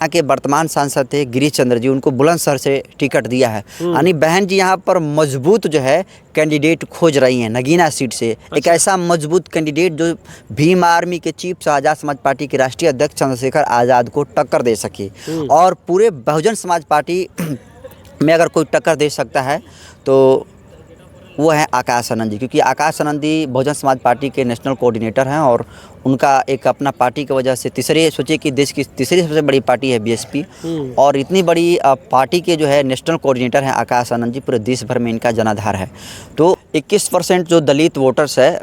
यहाँ के वर्तमान सांसद थे गिरीश चंद्र जी, उनको बुलंदशहर से टिकट दिया है। यानी बहन जी यहाँ पर मजबूत जो है कैंडिडेट खोज रही हैं नगीना सीट से। एक ऐसा मजबूत कैंडिडेट जो भीम आर्मी के चीफ आज़ाद समाज पार्टी के राष्ट्रीय अध्यक्ष चंद्रशेखर आज़ाद को टक्कर दे सके। और पूरे बहुजन समाज पार्टी में अगर कोई टक्कर दे सकता है तो वो है आकाश आनंद जी, क्योंकि आकाश आनंद जी बहुजन समाज पार्टी के नेशनल कोऑर्डिनेटर हैं और उनका एक अपना पार्टी की वजह से सोचिए कि देश की तीसरी सबसे बड़ी पार्टी है बीएसपी, और इतनी बड़ी पार्टी के जो है नेशनल कोऑर्डिनेटर हैं आकाश आनंद जी, पूरे देश भर में इनका जनाधार है। तो 21% जो दलित वोटर्स है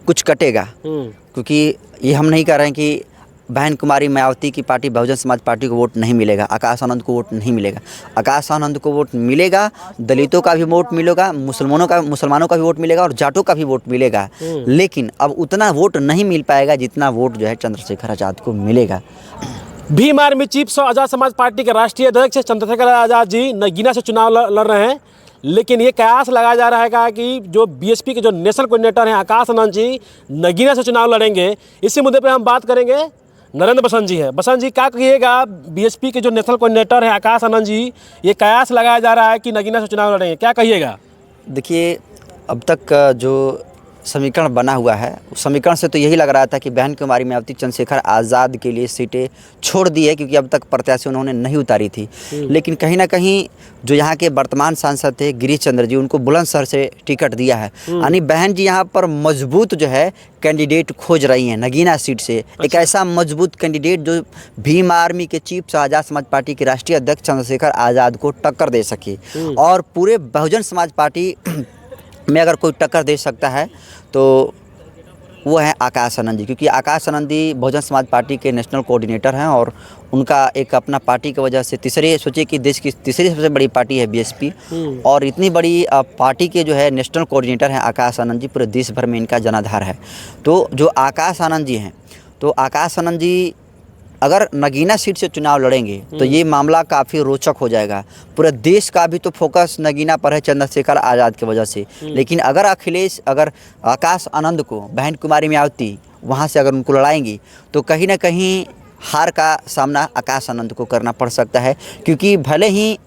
कुछ कटेगा, क्योंकि ये हम नहीं कह रहे हैं कि बहन कुमारी मायावती की पार्टी बहुजन समाज पार्टी को वोट नहीं मिलेगा, आकाश आनंद को वोट नहीं मिलेगा। आकाश आनंद को वोट मिलेगा, दलितों का भी वोट मिलेगा, मुसलमानों का भी वोट मिलेगा और जाटों का भी वोट मिलेगा। लेकिन अब उतना वोट नहीं मिल पाएगा जितना वोट जो है चंद्रशेखर आज़ाद को मिलेगा। भीम आर्मी चीफ आज़ाद समाज पार्टी के राष्ट्रीय अध्यक्ष चंद्रशेखर आज़ाद जी नगीना से चुनाव लड़ रहे हैं, लेकिन ये कयास लगाया जा रहा है कि जो बीएसपी के जो नेशनल कोऑर्डिनेटर हैं आकाश आनंद जी नगीना से चुनाव लड़ेंगे। इसी मुद्दे पे हम बात करेंगे। नरेंद्र बसंत जी है। बसंत जी क्या कहिएगा, बीएसपी के जो नेशनल कोऑर्डिनेटर हैं आकाश आनंद जी, ये कयास लगाया जा रहा है कि नगीना से चुनाव लड़ेंगे, क्या कहिएगा? देखिए, अब तक जो समीकरण बना हुआ है उस समीकरण से तो यही लग रहा था कि बहन कुमारी मायावती चंद्रशेखर आज़ाद के लिए सीटें छोड़ दी है, क्योंकि अब तक प्रत्याशी उन्होंने नहीं उतारी थी। लेकिन कहीं ना कहीं जो यहाँ के वर्तमान सांसद थे गिरीश चंद्र जी, उनको बुलंदशहर से टिकट दिया है। यानी बहन जी यहाँ पर मजबूत जो है कैंडिडेट खोज रही हैं नगीना सीट से। एक ऐसा मजबूत कैंडिडेट जो भीम आर्मी के चीफ आज़ाद समाज पार्टी के राष्ट्रीय अध्यक्ष चंद्रशेखर आज़ाद को टक्कर दे सके। और पूरे बहुजन समाज पार्टी में अगर कोई टक्कर दे सकता है तो वो है आकाश आनंद जी, क्योंकि आकाश आनंद जी बहुजन समाज पार्टी के नेशनल कोऑर्डिनेटर हैं और उनका एक अपना पार्टी की वजह से सोचिए कि देश की तीसरी सबसे बड़ी पार्टी है बीएसपी, और इतनी बड़ी पार्टी के जो है नेशनल कोऑर्डिनेटर हैं आकाश आनंद जी, पूरे देश भर में इनका जनाधार है। तो जो आकाश आनंद जी हैं, तो आकाश आनंद जी अगर नगीना सीट से चुनाव लड़ेंगे तो ये मामला काफ़ी रोचक हो जाएगा। पूरे देश का भी तो फोकस नगीना पर है चंद्रशेखर आज़ाद की वजह से। लेकिन अगर अगर आकाश आनंद को बहन कुमारी मायावती वहाँ से अगर उनको लड़ाएंगी तो कहीं ना कहीं हार का सामना आकाश आनंद को करना पड़ सकता है, क्योंकि भले ही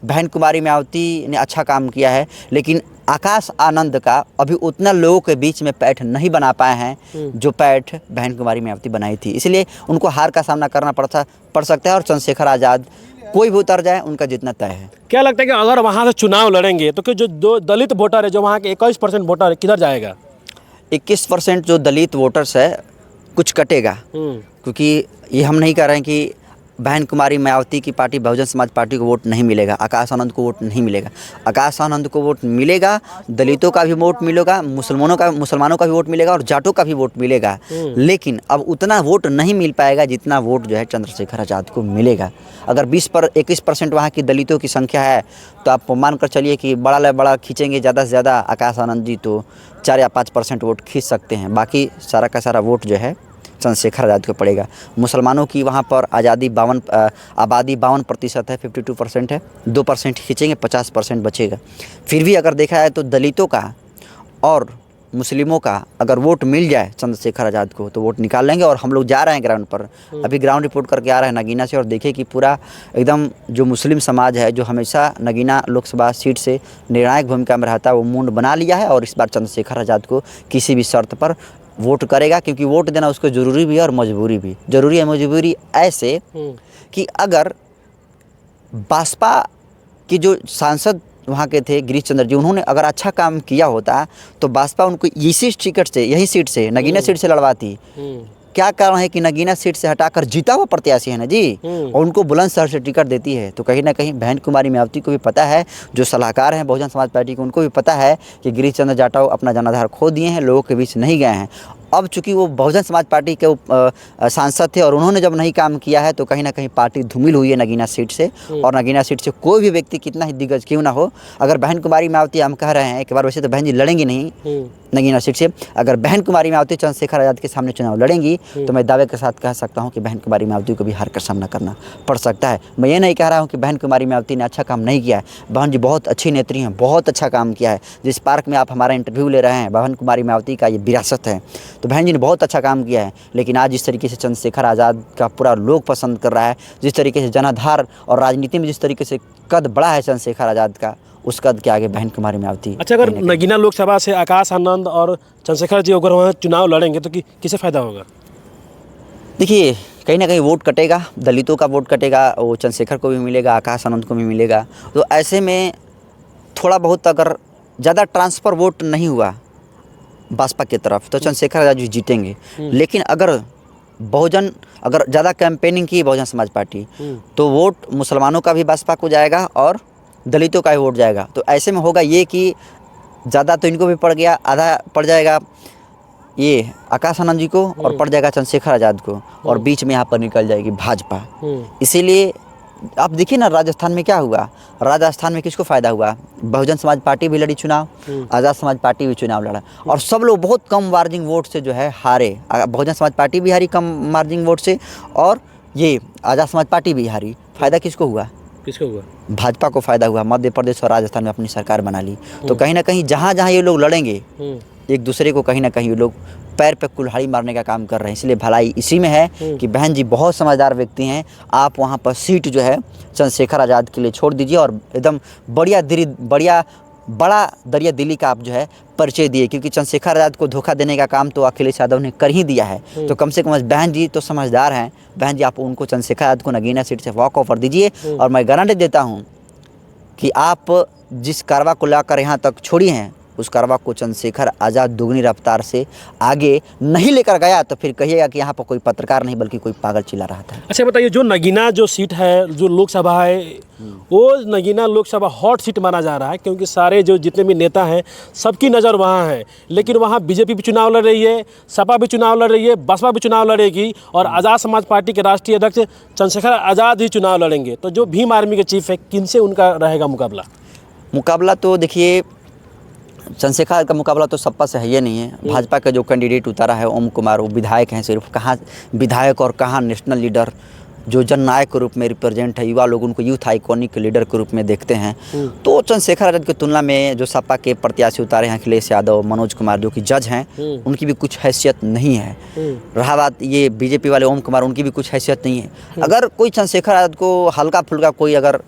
बहन कुमारी मायावती ने अच्छा काम किया है लेकिन आकाश आनंद का अभी उतना लोगों के बीच में पैठ नहीं बना पाए हैं जो पैठ बहन कुमारी मायावती बनाई थी। इसलिए उनको हार का सामना करना पड़ सकता है और चंद्रशेखर आज़ाद कोई भी उतर जाए उनका जितना तय है। क्या लगता है कि अगर वहाँ से चुनाव लड़ेंगे तो जो दो दलित वोटर है, जो वहाँ के 21% वोटर है, किधर जाएगा? 21% जो दलित वोटर्स है कुछ कटेगा, क्योंकि ये हम नहीं कह रहे हैं कि बहन कुमारी मायावती की पार्टी बहुजन समाज पार्टी को वोट नहीं मिलेगा, आकाश आनंद को वोट नहीं मिलेगा। आकाश आनंद को वोट मिलेगा, दलितों का भी वोट मिलेगा, मुसलमानों का भी वोट मिलेगा और जाटों का भी वोट मिलेगा। लेकिन अब उतना वोट नहीं मिल पाएगा जितना वोट जो है चंद्रशेखर आज़ाद को मिलेगा। अगर 21% वहाँ की दलितों की संख्या है तो आप मानकर चलिए कि बड़ा खींचेंगे ज़्यादा से ज़्यादा आकाश आनंद जी तो 4 या 5% वोट खींच सकते हैं। बाकी सारा का सारा वोट जो है चंद्रशेखर आज़ाद को पड़ेगा। मुसलमानों की वहाँ पर आबादी 52% है, 52% है, 2% खींचेंगे, 50% बचेगा। फिर भी अगर देखा जाए तो दलितों का और मुस्लिमों का अगर वोट मिल जाए चंद्रशेखर आज़ाद को तो वोट निकाल लेंगे। और हम लोग जा रहे हैं ग्राउंड पर, अभी ग्राउंड रिपोर्ट करके आ रहे हैं नगीना से, और देखें कि पूरा एकदम जो मुस्लिम समाज है जो हमेशा नगीना लोकसभा सीट से निर्णायक भूमिका में रहता है वो मुंड बना लिया है और इस बार चंद्रशेखर आज़ाद को किसी भी शर्त पर वोट करेगा, क्योंकि वोट देना उसको ज़रूरी भी है और मजबूरी भी। ज़रूरी है मजबूरी ऐसे कि अगर बसपा की जो सांसद वहाँ के थे गिरीश चंद्र जी, उन्होंने अगर अच्छा काम किया होता तो बसपा उनको इसी टिकट से, यही सीट से, नगीना सीट से लड़वाती। क्या कारण है कि नगीना सीट से हटाकर जीता हुआ प्रत्याशी है ना जी, और उनको बुलंदशहर से टिकट देती है। तो कहीं ना कहीं बहन कुमारी मायावती को भी पता है, जो सलाहकार हैं बहुजन समाज पार्टी के, उनको भी पता है कि गिरीश चंद्र जाटव अपना जनाधार खो दिए हैं, लोगों के बीच नहीं गए हैं। अब चूंकि वो बहुजन समाज पार्टी के सांसद थे और उन्होंने जब नहीं काम किया है तो कहीं ना कहीं पार्टी धूमिल हुई है नगीना सीट से। और नगीना सीट से कोई भी व्यक्ति कितना ही दिग्गज क्यों ना हो, अगर बहन कुमारी मायावती, हम कह रहे हैं एक बार, वैसे तो बहन जी लड़ेंगी नहीं नगीना सीट से, अगर बहन कुमारी मायावती चंद्रशेखर आज़ाद के सामने चुनाव लड़ेंगी तो मैं दावे के साथ कह सकता हूँ कि बहन कुमारी मायावती को भी हार का सामना करना पड़ सकता है। मैं ये नहीं कह रहा हूँ कि बहन कुमारी मायावती ने अच्छा काम नहीं किया है, बहन जी बहुत अच्छी नेत्री हैं, बहुत अच्छा काम किया है। जिस पार्क में आप हमारा इंटरव्यू ले रहे हैं, बहन कुमारी मायावती का ये विरासत है। तो बहन जी ने बहुत अच्छा काम किया है। लेकिन आज जिस तरीके से चंद्रशेखर आज़ाद का पूरा लोग पसंद कर रहा है, जिस तरीके से जनाधार और राजनीति में जिस तरीके से कद बढ़ा है चंद्रशेखर आज़ाद का, उस कद के आगे बहन कुमारी मायावती। अच्छा, अगर नगीना लोकसभा से आकाश आनंद और चंद्रशेखर जी अगर वहाँ चुनाव लड़ेंगे तो किसे फ़ायदा होगा? देखिए, कहीं ना कहीं वोट कटेगा, दलितों का वोट कटेगा, वो चंद्रशेखर को भी मिलेगा, आकाश आनंद को भी मिलेगा। तो ऐसे में थोड़ा बहुत अगर ज़्यादा ट्रांसफ़र वोट नहीं हुआ बसपा की तरफ तो चंद्रशेखर आज़ाद जी जीतेंगे। लेकिन अगर ज़्यादा कैंपेनिंग की बहुजन समाज पार्टी, तो वोट मुसलमानों का भी बसपा को जाएगा और दलितों का भी वोट जाएगा। तो ऐसे में होगा ये कि ज़्यादा तो इनको भी पड़ गया, आधा पड़ जाएगा ये आकाश आनंद जी को और पड़ जाएगा चंद्रशेखर आज़ाद को, और बीच में यहाँ पर निकल जाएगी भाजपा। इसीलिए आप देखिए ना राजस्थान में क्या हुआ। राजस्थान में किसको फ़ायदा हुआ? बहुजन समाज पार्टी भी लड़ी चुनाव, आज़ाद समाज पार्टी भी चुनाव लड़ा, और सब लोग बहुत कम मार्जिन वोट से जो है हारे। बहुजन समाज पार्टी भी हारी कम मार्जिन वोट से, और ये आज़ाद समाज पार्टी भी हारी। फ़ायदा किसको हुआ? भाजपा को फ़ायदा हुआ। मध्य प्रदेश और राजस्थान में अपनी सरकार बना ली। तो कहीं ना कहीं जहाँ जहाँ ये लोग लड़ेंगे एक दूसरे को कहीं ना कहीं ये लोग पैर पे कुल्हाड़ी मारने का काम कर रहे हैं। इसलिए भलाई इसी में है कि बहन जी बहुत समझदार व्यक्ति हैं। आप वहाँ पर सीट जो है चंद्रशेखर आज़ाद के लिए छोड़ दीजिए और एकदम बड़ा दरिया दिल्ली का आप जो है परिचय दिए, क्योंकि चंद्रशेखर आज़ाद को धोखा देने का काम तो अखिलेश यादव ने कर ही दिया है। तो कम से कम बहन जी तो समझदार हैं। बहन जी आप उनको चंद्रशेखर आज़ाद को नगीना सीट से वॉक ऑफर दीजिए, और मैं गारंटी देता हूँ कि आप जिस कारवा को लाकर यहाँ तक छोड़ी हैं, उस कारवा को चंद्रशेखर आज़ाद दुगनी रफ्तार से आगे नहीं लेकर गया तो फिर कहिएगा कि यहाँ पर कोई पत्रकार नहीं बल्कि कोई पागल चिल्ला रहा था। अच्छा बताइए, जो नगीना जो सीट है, जो लोकसभा है, वो नगीना लोकसभा हॉट सीट माना जा रहा है, क्योंकि सारे जो जितने भी नेता हैं सबकी नज़र वहाँ है। लेकिन वहाँ बीजेपी भी चुनाव लड़ रही है, सपा भी चुनाव लड़ रही है, बसपा भी चुनाव लड़ेगी, और आज़ाद समाज पार्टी के राष्ट्रीय अध्यक्ष चंद्रशेखर आज़ाद ही चुनाव लड़ेंगे। तो जो भीम आर्मी के चीफ है, किनसे उनका रहेगा मुकाबला? तो देखिए, चंद्रशेखर का मुकाबला तो सपा से है ये नहीं है। भाजपा का जो कैंडिडेट उतारा है ओम कुमार, वो विधायक हैं सिर्फ। कहाँ विधायक और कहाँ नेशनल लीडर जो जननायक के रूप में रिप्रेजेंट है। युवा लोग उनको यूथ आइकॉनिक के लीडर के रूप में देखते हैं। तो चंद्रशेखर आज़ाद की तुलना में जो सपा के प्रत्याशी उतारे हैं अखिलेश यादव, मनोज कुमार जो कि जज हैं, उनकी भी कुछ हैसियत नहीं है। रहा बात ये बीजेपी वाले ओम कुमार, उनकी भी कुछ हैसियत नहीं है। अगर कोई चंद्रशेखर आज़ाद को हल्का फुल्का कोई अगर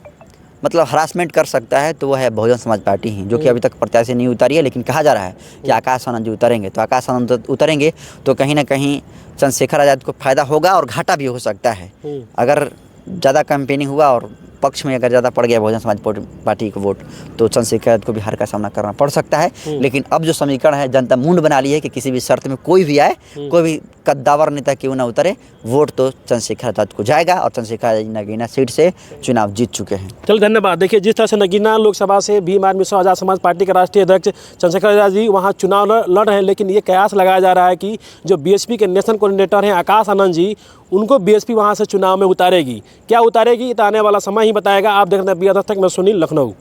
मतलब हरासमेंट कर सकता है तो वह है बहुजन समाज पार्टी ही, जो कि अभी तक प्रत्याशी नहीं उतारी है। लेकिन कहा जा रहा है कि आकाश आनंद जी उतरेंगे। तो आकाश आनंद उतरेंगे तो कहीं ना कहीं चंद्रशेखर आज़ाद को फ़ायदा होगा और घाटा भी हो सकता है। अगर ज़्यादा कैंपेनिंग हुआ और पक्ष में अगर ज़्यादा पड़ गया बहुजन समाज पार्टी को वोट, तो चंद्रशेखर आज़ाद को भी हार का सामना करना पड़ सकता है। लेकिन अब जो समीकरण है, जनता मूड बना ली है कि किसी भी शर्त में कोई भी आए, कोई भी कद्दावर नेता क्यों ना उतरे, वोट तो चंद्रशेखर आज़ाद को जाएगा, और चंद्रशेखर आज़ाद नगीना सीट से चुनाव जीत चुके हैं। चलो धन्यवाद। देखिए, जिस तरह से नगीना लोकसभा से भीम आर्मी से आज़ाद समाज पार्टी के राष्ट्रीय अध्यक्ष चंद्रशेखर आज़ाद जी वहाँ चुनाव लड़ रहे हैं, लेकिन ये कयास लगाया जा रहा है कि जो बीएसपी के नेशनल कोऑर्डिनेटर हैं आकाश आनंद जी, उनको बीएसपी वहाँ से चुनाव में उतारेगी। क्या उतारेगी, तो आने वाला समय ही बताएगा। आप देख रहे हैं बी आर दस्तक में सुनील, लखनऊ।